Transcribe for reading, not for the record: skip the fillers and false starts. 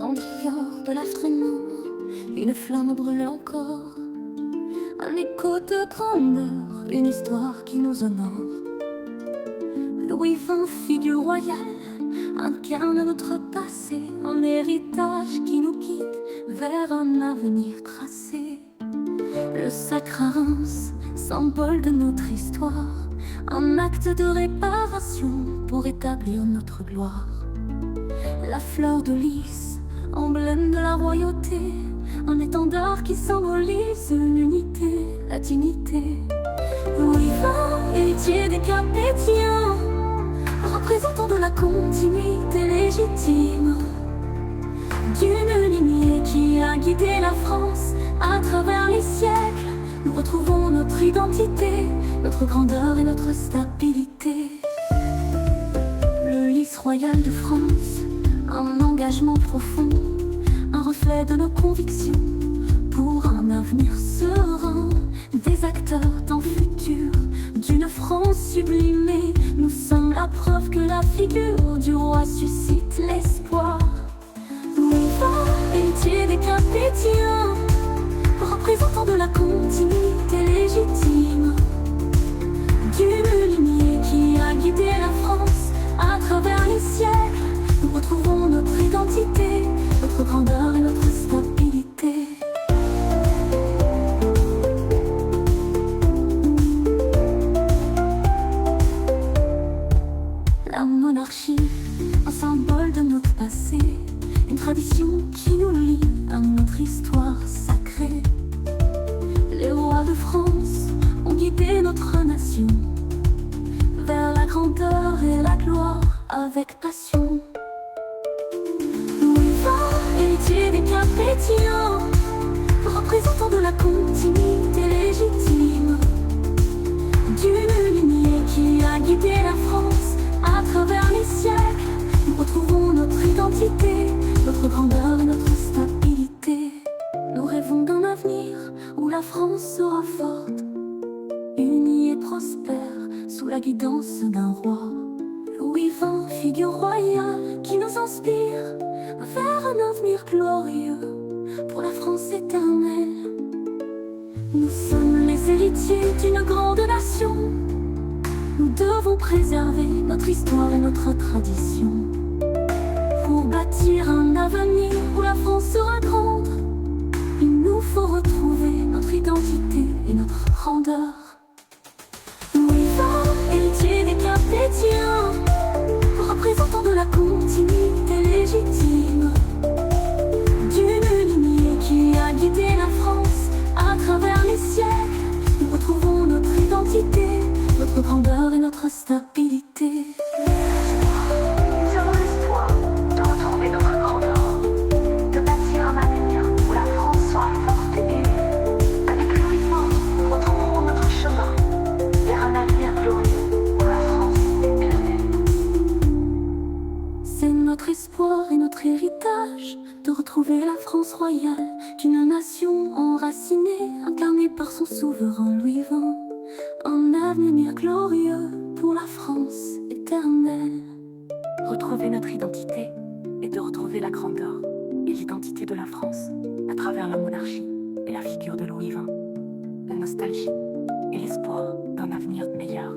Dans le cœur de l'Afrique, une flamme brûle encore. Un écho de grandeur, une histoire qui nous honore. Louis XX, figure royale, incarne notre passé, un héritage qui nous guide vers un avenir tracé. Le sacre à Reims, symbole de notre histoire, un acte de réparation pour établir notre gloire. La fleur de lys, emblème de la royauté, un étendard qui symbolise l'unité, la dignité. Louis XX, héritier des Capétiens, représentant de la continuité légitime d'une lignée qui a guidé la France à travers les siècles. Nous retrouvons notre identité, notre grandeur et notre stabilité. Le lys royal de France, un engagement profond, un reflet de nos convictions pour un avenir serein. Des acteurs d'un futur, d'une France sublimée, nous sommes la preuve que la figure du roi suscite l'espoir. Louis XX, héritier des Capétiens, représentant de la continuité légitime d'une lignée qui a guidé la France à travers les siècles. Nous retrouvons notre identité, notre grandeur et notre stabilité. La monarchie, un symbole de notre passé, une tradition qui nous lie à notre histoire sacrée. Les rois de France ont guidé notre nation vers la grandeur et la gloire avec passion. Louis XX, héritier des Capétiens, représentant de la continuité légitime d'une lignée qui a guidé la France à travers les siècles. Nous retrouvons notre identité, notre grandeur et notre stabilité. Nous rêvons d'un avenir où la France sera forte, unie et prospère, sous la guidance d'un roi. Louis XX, figure royale qui nous inspire vers un avenir glorieux pour la France éternelle. Nous sommes les héritiers d'une grande nation. Nous devons préserver notre histoire et notre tradition pour bâtir un avenir où la France sera grande. Il nous faut retrouver notre identité et notre grandeur. Louis XX, héritier des Capétiens, représentant de la continuité légitime d'une lignée qui a guidé la France à travers les siècles. Nous retrouvons notre identité, notre grandeur et notre stabilité. Nous avons l'espoir de retrouver notre grandeur, de bâtir un avenir où la France sera forte et unie. Avec Louis XX, nous retrouverons notre chemin vers un avenir glorieux où la France est éternelle. C'est notre espoir et notre héritage de retrouver la France royale, d'une nation enracinée, incarnée par son souverain Louis XX. Un avenir glorieux pour la France éternelle. Retrouver notre identité et de retrouver la grandeur et l'identité de la France à travers la monarchie et la figure de Louis XX. La nostalgie et l'espoir d'un avenir meilleur.